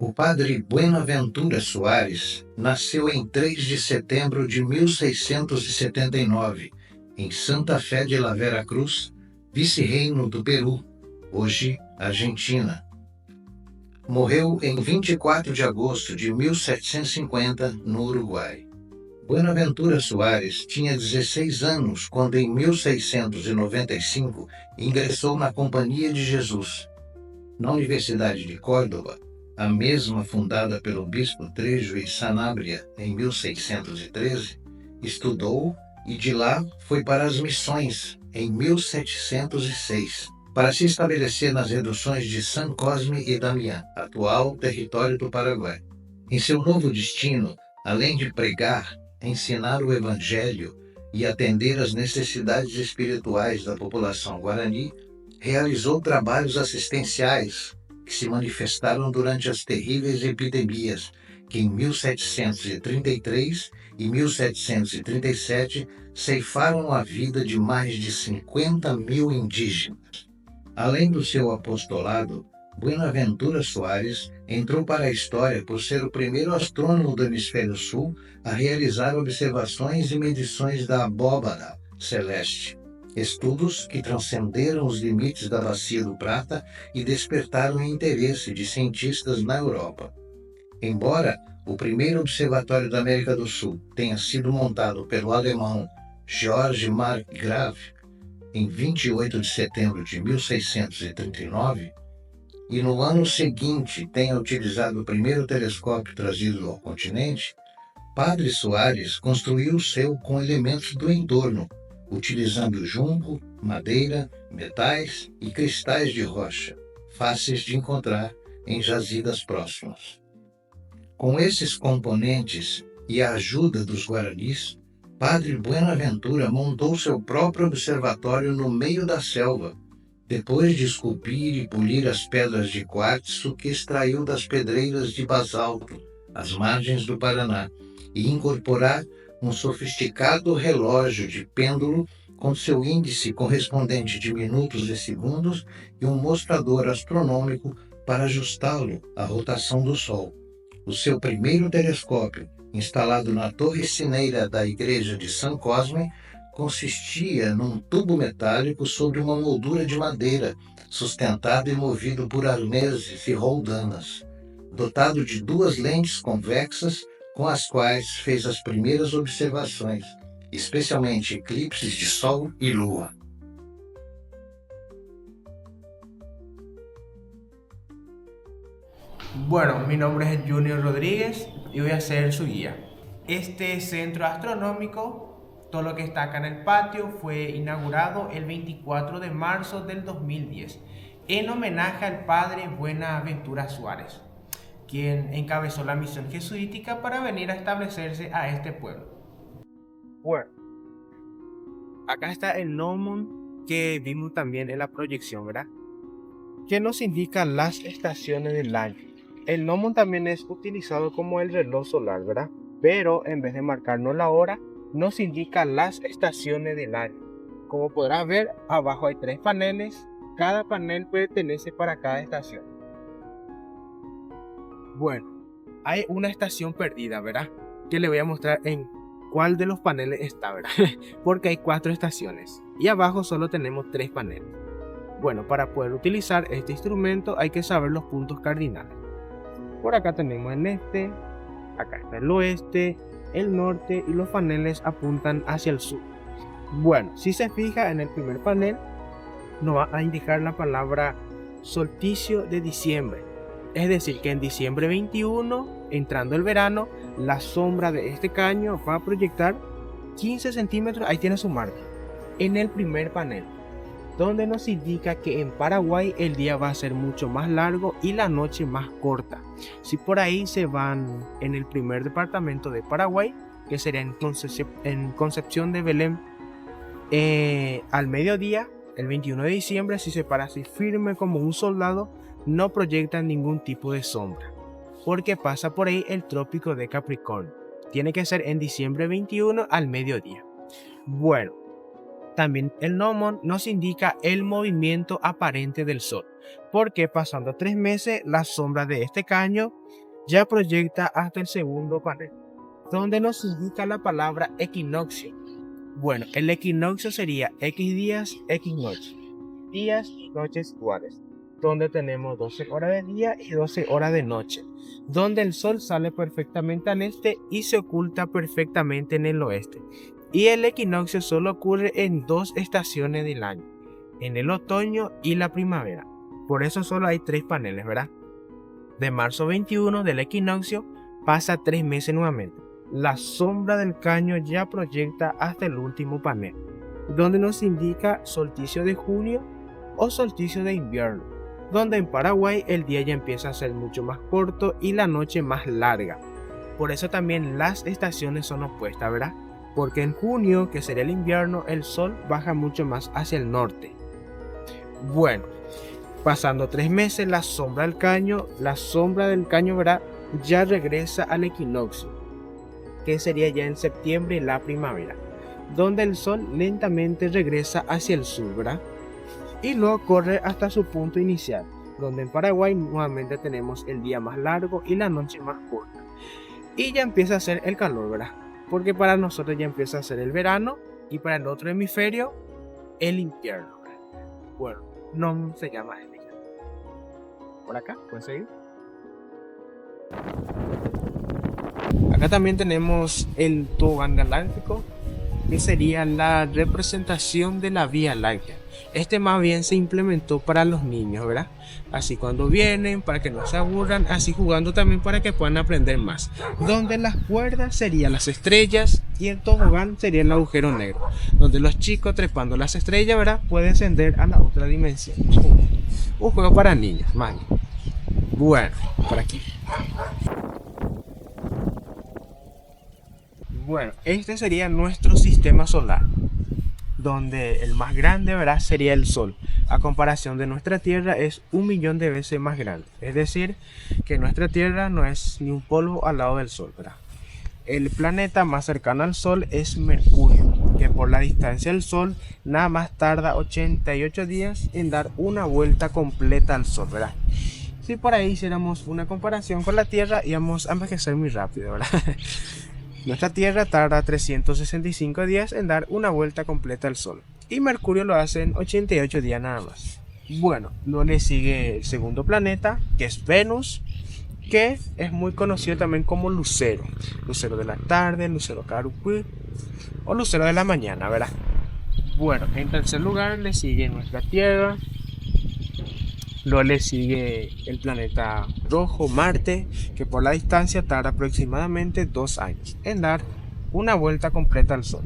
O padre Buenaventura Soares nasceu em 3 de setembro de 1679, em Santa Fé de la Vera Cruz, vice-reino do Peru, hoje Argentina. Morreu em 24 de agosto de 1750, no Uruguai. Buenaventura Soares tinha 16 anos quando, em 1695, ingressou na Companhia de Jesus. Na Universidade de Córdoba, a mesma fundada pelo bispo Trejo e Sanabria em 1613, estudou e de lá foi para as missões em 1706, para se estabelecer nas reduções de San Cosme e Damián, atual território do Paraguai. Em seu novo destino, além de pregar, ensinar o Evangelho e atender às necessidades espirituais da população guarani, realizou trabalhos assistenciais que se manifestaram durante as terríveis epidemias que em 1733 e 1737 ceifaram a vida de mais de 50 mil indígenas. Além do seu apostolado, Buenaventura Soares entrou para a história por ser o primeiro astrônomo do Hemisfério Sul a realizar observações e medições da abóbada celeste, estudos que transcenderam os limites da Bacia do Prata e despertaram o interesse de cientistas na Europa. Embora o primeiro observatório da América do Sul tenha sido montado pelo alemão Georg Markgraf em 28 de setembro de 1639, e no ano seguinte tenha utilizado o primeiro telescópio trazido ao continente, Padre Soares construiu o seu com elementos do entorno, utilizando junco, madeira, metais e cristais de rocha, fáceis de encontrar em jazidas próximas. Com esses componentes e a ajuda dos guaranis, Padre Buenaventura montou seu próprio observatório no meio da selva, depois de esculpir e polir as pedras de quartzo que extraiu das pedreiras de basalto, às margens do Paraná, e incorporar um sofisticado relógio de pêndulo com seu índice correspondente de minutos e segundos e um mostrador astronômico para ajustá-lo à rotação do Sol. O seu primeiro telescópio, instalado na torre sineira da igreja de San Cosme, consistia num tubo metálico sobre uma moldura de madeira, sustentado e movido por arneses e roldanas, dotado de duas lentes convexas com as quais fez as primeiras observações, especialmente eclipses de Sol e Lua. Bueno, mi nombre es Junior Rodríguez y voy a ser su guía. Este centro astronómico, todo lo que está acá en el patio, fue inaugurado el 24 de marzo del 2010 en homenaje al padre Buenaventura Suárez, quien encabezó la misión jesuítica para venir a establecerse a este pueblo. Bueno, acá está el gnomon que vimos también en la proyección, ¿verdad? Que nos indica las estaciones del año. El gnomon también es utilizado como el reloj solar, ¿verdad? Pero en vez de marcarnos la hora, nos indica las estaciones del año. Como podrás ver, abajo hay 3 paneles. Cada panel pertenece para cada estación. Bueno, hay una estación perdida, ¿verdad? Que le voy a mostrar en cuál de los paneles está, ¿verdad? Porque hay 4 estaciones. Y abajo solo tenemos 3 paneles. Bueno, para poder utilizar este instrumento hay que saber los puntos cardinales. Por acá tenemos el este, acá está el oeste, el norte y los paneles apuntan hacia el sur. Bueno, si se fija en el primer panel, nos va a indicar la palabra solsticio de diciembre. Es decir, que en diciembre 21, entrando el verano, la sombra de este caño va a proyectar 15 centímetros, ahí tiene su marca, en el primer panel, donde nos indica que en Paraguay el día va a ser mucho más largo y la noche más corta. Si por ahí se van en el primer departamento de Paraguay, que sería en Concepción de Belém, al mediodía, el 21 de diciembre, si se para así firme como un soldado, no proyecta ningún tipo de sombra, porque pasa por ahí el trópico de Capricornio. Tiene que ser en diciembre 21 al mediodía. Bueno, También el gnomon nos indica el movimiento aparente del Sol, porque pasando 3 meses la sombra de este caño ya proyecta hasta el segundo panel, donde nos indica la palabra equinoccio. Bueno, el equinoccio sería X días, X noches, días y noches iguales, donde tenemos 12 horas de día y 12 horas de noche, donde el Sol sale perfectamente al este y se oculta perfectamente en el oeste. Y el equinoccio solo ocurre en 2 estaciones del año, en el otoño y la primavera. Por eso solo hay 3 paneles, ¿verdad? De marzo 21 del equinoccio pasa 3 meses nuevamente. La sombra del caño ya proyecta hasta el último panel, donde nos indica solsticio de junio o solsticio de invierno, donde en Paraguay el día ya empieza a ser mucho más corto y la noche más larga. Por eso también las estaciones son opuestas, ¿verdad? Porque en junio, que sería el invierno, el sol baja mucho más hacia el norte. Bueno, pasando 3 meses la sombra del caño, ¿verdad? Ya regresa al equinoccio, que sería ya en septiembre, la primavera, donde el sol lentamente regresa hacia el sur, ¿verdad? Y luego corre hasta su punto inicial, donde en Paraguay nuevamente tenemos el día más largo y la noche más corta. Y ya empieza a hacer el calor, ¿verdad? Porque para nosotros ya empieza a ser el verano y para el otro hemisferio el invierno. Bueno, no se llama el invierno. Por acá, ¿pueden seguir? Acá también tenemos el tobogán galáctico, que sería la representación de la Vía Láctea. Este más bien se implementó para los niños, ¿verdad? Así cuando vienen, para que no se aburran, así jugando también para que puedan aprender más. Donde las cuerdas serían las estrellas y el tobogán sería el agujero negro, donde los chicos trepando las estrellas, ¿verdad? Pueden ascender a la otra dimensión. Un juego para niños, man. Bueno, por aquí. Bueno, este sería nuestro sistema solar, donde el más grande, ¿verdad? Sería el Sol. A comparación de nuestra Tierra es 1.000.000 de veces más grande. Es decir, que nuestra Tierra no es ni un polvo al lado del Sol, ¿verdad? El planeta más cercano al Sol es Mercurio, que por la distancia del Sol nada más tarda 88 días en dar una vuelta completa al Sol, ¿verdad? Si por ahí hiciéramos una comparación con la Tierra, íbamos a envejecer muy rápido, ¿verdad? Nuestra Tierra tarda 365 días en dar una vuelta completa al Sol y Mercurio lo hace en 88 días nada más. Bueno, luego le sigue el segundo planeta, que es Venus, que es muy conocido también como lucero. Lucero de la tarde, lucero carupí o lucero de la mañana, ¿verdad? Bueno, en tercer lugar le sigue nuestra Tierra. Luego le sigue el planeta rojo, Marte, que por la distancia tarda aproximadamente 2 años en dar una vuelta completa al Sol.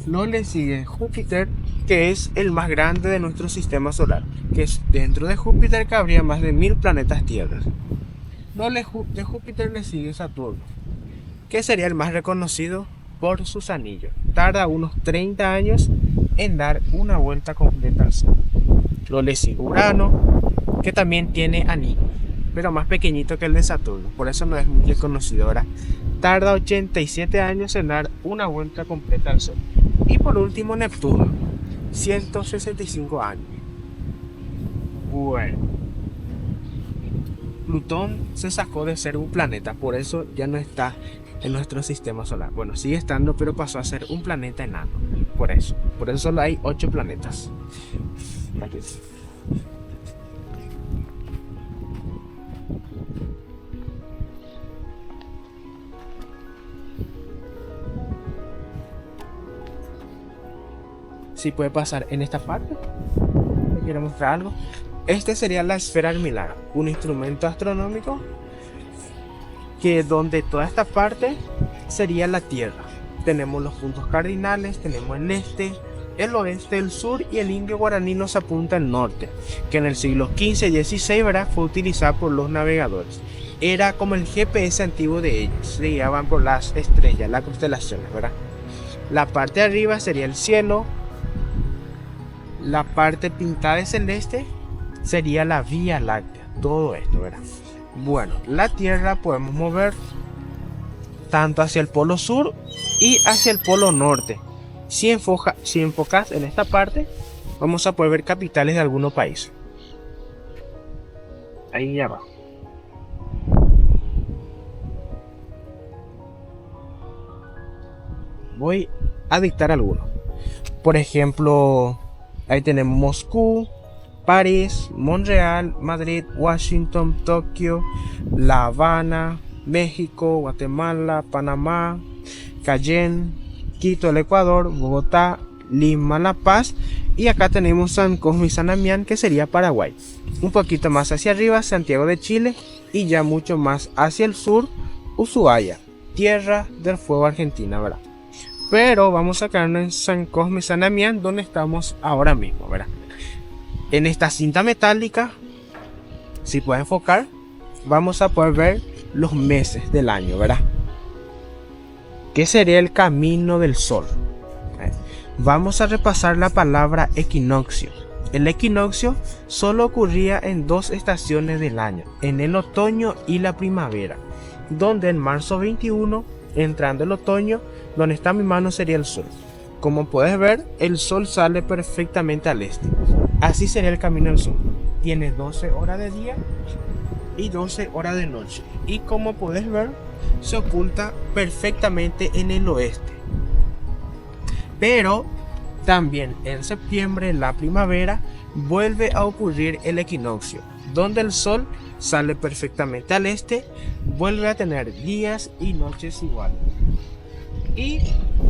Luego le sigue Júpiter, que es el más grande de nuestro sistema solar, que es dentro de Júpiter que habría más de 1000 planetas tierras. Luego de Júpiter le sigue Saturno, que sería el más reconocido por sus anillos. Tarda unos 30 años en dar una vuelta completa al Sol. Luego le sigue Urano, que también tiene anillo, pero más pequeñito que el de Saturno, por eso no es muy reconocido, ¿verdad? Tarda 87 años en dar una vuelta completa al Sol. Y por último Neptuno, 165 años. Bueno, Plutón se sacó de ser un planeta, por eso ya no está en nuestro sistema solar. Bueno, sigue estando, pero pasó a ser un planeta enano. Por eso solo hay 8 planetas. Gracias. Si puede pasar en esta parte. ¿Me quiero mostrar algo? Este sería la esfera almilar, un instrumento astronómico que donde toda esta parte sería la Tierra. Tenemos los puntos cardinales, tenemos el este, el oeste, el sur y el indio guaraní nos apunta al norte, que en el siglo XV y XVI, ¿verdad? Fue utilizado por los navegadores. Era como el GPS antiguo de ellos, se guiaban por las estrellas, las constelaciones, ¿verdad? La parte de arriba sería el cielo. La parte pintada de celeste sería la Vía Láctea. Todo esto, ¿verdad? Bueno, la Tierra podemos mover tanto hacia el polo sur y hacia el polo norte. Si enfocas en esta parte, vamos a poder ver capitales de algunos países. Ahí abajo. Voy a dictar algunos. Por ejemplo, ahí tenemos Moscú, París, Montreal, Madrid, Washington, Tokio, La Habana, México, Guatemala, Panamá, Cayenne, Quito, el Ecuador, Bogotá, Lima, La Paz, y acá tenemos San Cosme y San Damián, que sería Paraguay. Un poquito más hacia arriba, Santiago de Chile, y ya mucho más hacia el sur, Ushuaia, Tierra del Fuego, Argentina, ¿verdad? Pero vamos a quedarnos en San Cosme y San Damián, donde estamos ahora mismo, ¿verdad? En esta cinta metálica, si puedes enfocar, vamos a poder ver los meses del año, ¿verdad? ¿Qué sería el camino del sol? Vamos a repasar la palabra equinoccio. El equinoccio solo ocurría en dos estaciones del año, en el otoño y la primavera, donde en marzo 21, entrando el otoño, donde está mi mano sería el sol. Como puedes ver, el sol sale perfectamente al este. Así sería el camino del sol. Tiene 12 horas de día y 12 horas de noche. Y como puedes ver, se oculta perfectamente en el oeste. Pero también en septiembre, en la primavera, vuelve a ocurrir el equinoccio, donde el sol sale perfectamente al este, vuelve a tener días y noches iguales. Y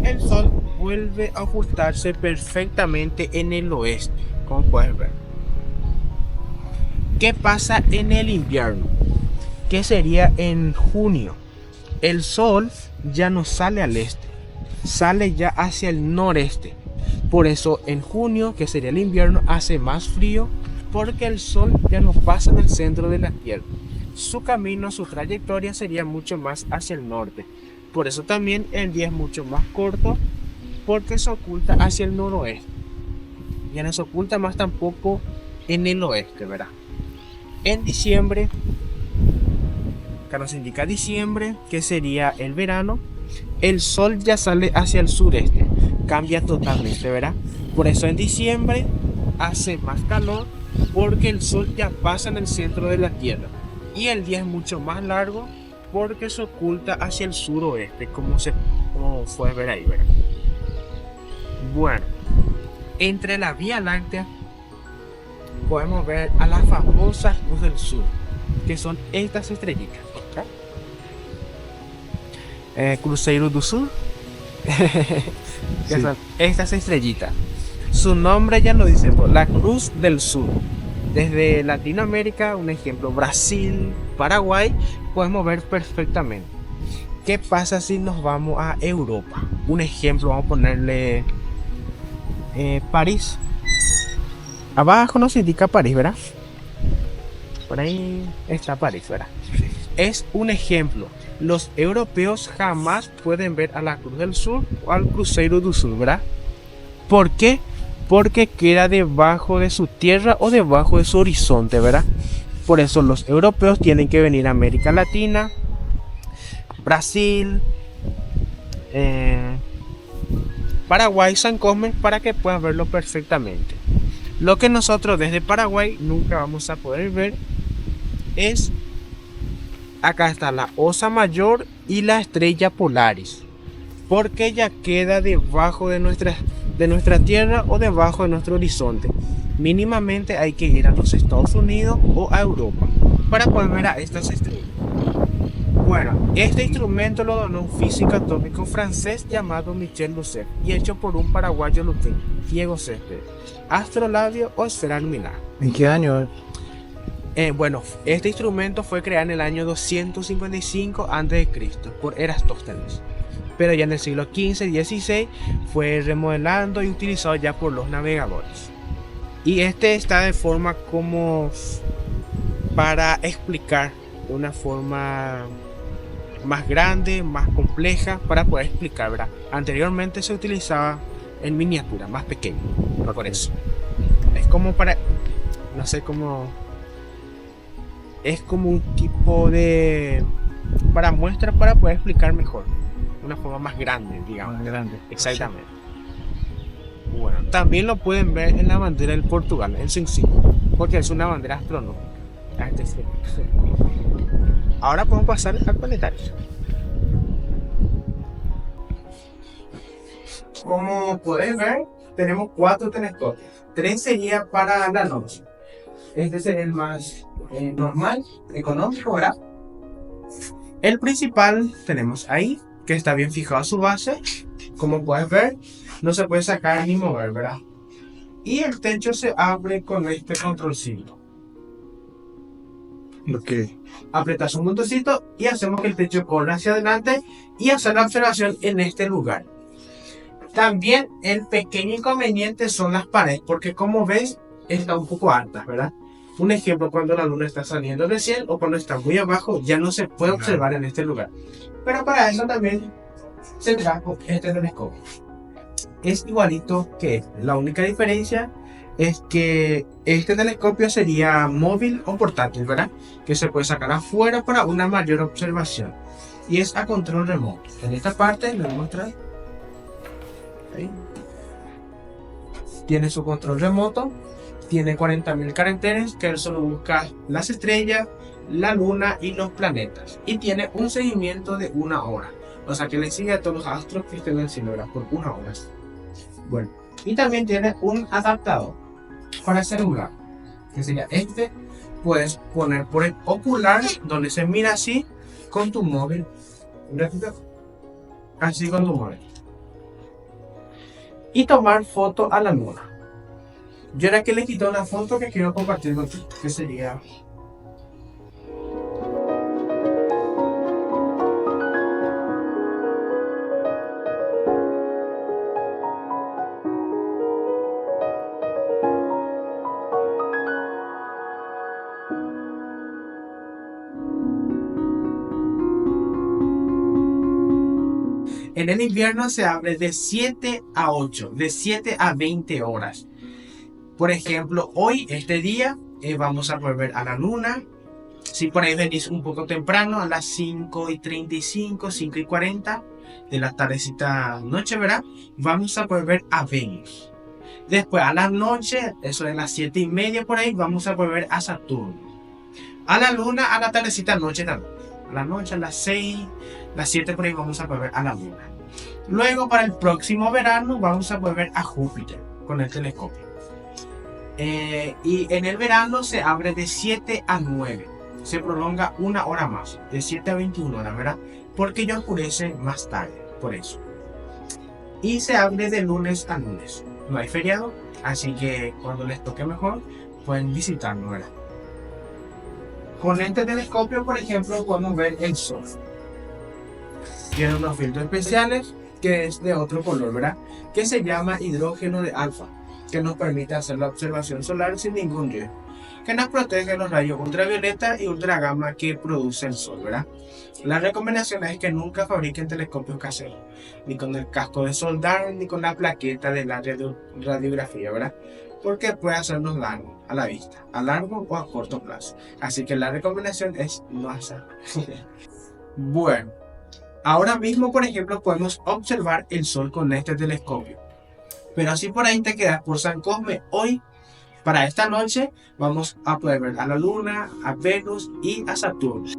el sol vuelve a ocultarse perfectamente en el oeste, como puedes ver. ¿Qué pasa en el invierno? ¿Qué sería en junio? El sol ya no sale al este, sale ya hacia el noreste. Por eso en junio, que sería el invierno, hace más frío, porque el sol ya no pasa en el centro de la tierra. Su camino, su trayectoria sería mucho más hacia el norte. Por eso también el día es mucho más corto, porque se oculta hacia el noroeste. Ya no se oculta más tampoco en el oeste, ¿verdad? En diciembre, acá nos indica diciembre, que sería el verano, el sol ya sale hacia el sureste, cambia totalmente, ¿verdad? Por eso en diciembre hace más calor, porque el sol ya pasa en el centro de la tierra. Y el día es mucho más largo, porque se oculta hacia el suroeste, como puedes ver ahí, ¿verdad? Bueno, entre la Vía Láctea podemos ver a las famosas luz del sur, que son estas estrellitas, ¿okay? Cruzeiro do Sul, que son estas estrellitas. Su nombre ya lo dice, la Cruz del Sur. Desde Latinoamérica, un ejemplo, Brasil, Paraguay, podemos ver perfectamente. ¿Qué pasa si nos vamos a Europa? Un ejemplo, vamos a ponerle París. Abajo nos indica París, ¿verdad? Por ahí está París, ¿verdad? Es un ejemplo. Los europeos jamás pueden ver a la Cruz del Sur o al Cruzeiro do Sul, ¿verdad? ¿Por qué? Porque queda debajo de su tierra o debajo de su horizonte, ¿verdad? Por eso los europeos tienen que venir a América Latina, Brasil, Paraguay, San Cosme, para que puedan verlo perfectamente. Lo que nosotros desde Paraguay nunca vamos a poder ver es, acá está la Osa Mayor y la Estrella Polaris, porque ella queda debajo de nuestra tierra o debajo de nuestro horizonte. Mínimamente hay que ir a los Estados Unidos o a Europa para poder ver a estas estrellas. Bueno, este instrumento lo donó un físico atómico francés llamado Michel Lucet y hecho por un paraguayo luteño, Diego Céspedes. Astrolabio o esfera luminar. ¿En qué año? Bueno, este instrumento fue creado en el año 255 a.C. por Eratóstenes, pero ya en el siglo XV y XVI fue remodelando y utilizado ya por los navegadores. Y este está de forma como para explicar de una forma más grande, más compleja, para poder explicar, ¿verdad? Anteriormente se utilizaba en miniatura, más pequeño, no por eso. Es como para, no sé cómo, es como un tipo de, para muestra, para poder explicar mejor, una forma más grande, digamos. Más grande. Exactamente. También lo pueden ver en la bandera del Portugal, en su insignia, porque es una bandera astronómica. Ahora podemos pasar al planetario. Como podéis ver, tenemos 4 telescopios. 3 sería para la noche. Este es el más normal, económico, ¿verdad? El principal tenemos ahí, que está bien fijado a su base. Como puedes ver, no se puede sacar ni mover, ¿verdad? Y el techo se abre con este controlcito. Apretas un botoncito y hacemos que el techo corra hacia adelante y hacer la observación en este lugar. También el pequeño inconveniente son las paredes, porque como ves, están un poco altas, ¿verdad? Un ejemplo, cuando la luna está saliendo del cielo o cuando está muy abajo, ya no se puede observar en este lugar. Pero para eso también se trajo este telescopio. Es igualito que este. La única diferencia es que este telescopio sería móvil o portátil, ¿verdad? Que se puede sacar afuera para una mayor observación. Y es a control remoto. En esta parte les voy a mostrar. Ahí. Tiene su control remoto. Tiene 40.000 caracteres que él solo busca las estrellas, la luna y los planetas. Y tiene un seguimiento de 1 hora. O sea que le sigue a todos los astros que estén en el cielo, ¿verdad? Por 1 hora. Bueno. Y también tiene un adaptador para celular. Que sería este. Puedes poner por el ocular, donde se mira así, con tu móvil. Así con tu móvil. Y tomar foto a la luna. Yo ahora que le quito una foto que quiero compartir contigo, que sería... En el invierno se abre de 7 a 8, de 7 a 20 horas. Por ejemplo, hoy, este día, vamos a poder ver a la luna. Si por ahí venís un poco temprano, a las 5:35, 5:40 de la tardecita noche, ¿verdad? Vamos a poder ver a Venus. Después, a la noche, eso de las 7:30 por ahí, vamos a poder ver a Saturno. A la luna, a la tardecita noche también. A la noche, a las 6, las 7 por ahí, vamos a poder ver a la luna. Luego, para el próximo verano, vamos a poder ver a Júpiter con el telescopio. Y en el verano se abre de 7 a 9. Se prolonga 1 hora más, de 7 a 21 horas, ¿verdad? Porque ya oscurece más tarde, por eso. Y se abre de lunes a lunes. No hay feriado, así que cuando les toque mejor, pueden visitarnos, ¿verdad? Con este telescopio, por ejemplo, podemos ver el Sol. Tiene unos filtros especiales, que es de otro color, ¿verdad? Que se llama hidrógeno de alfa, que nos permite hacer la observación solar sin ningún riesgo, que nos protege de los rayos ultravioleta y ultragamma que produce el Sol, ¿verdad? La recomendación es que nunca fabriquen telescopios caseros, ni con el casco de soldar, ni con la plaqueta de la radiografía, ¿verdad? Porque puede hacernos daño a la vista, a largo o a corto plazo. Así que la recomendación es no hacerlo. Bueno, ahora mismo, por ejemplo, podemos observar el Sol con este telescopio. Pero si por ahí te quedas por San Cosme, hoy, para esta noche, vamos a poder ver a la Luna, a Venus y a Saturno.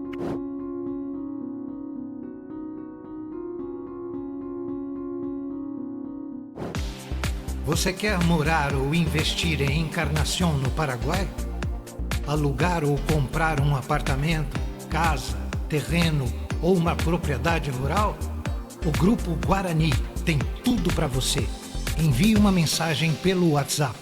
Você quer morar ou investir em Encarnação, no Paraguai? Alugar ou comprar um apartamento, casa, terreno ou uma propriedade rural? O Grupo Guarani tem tudo para você. Envie uma mensagem pelo WhatsApp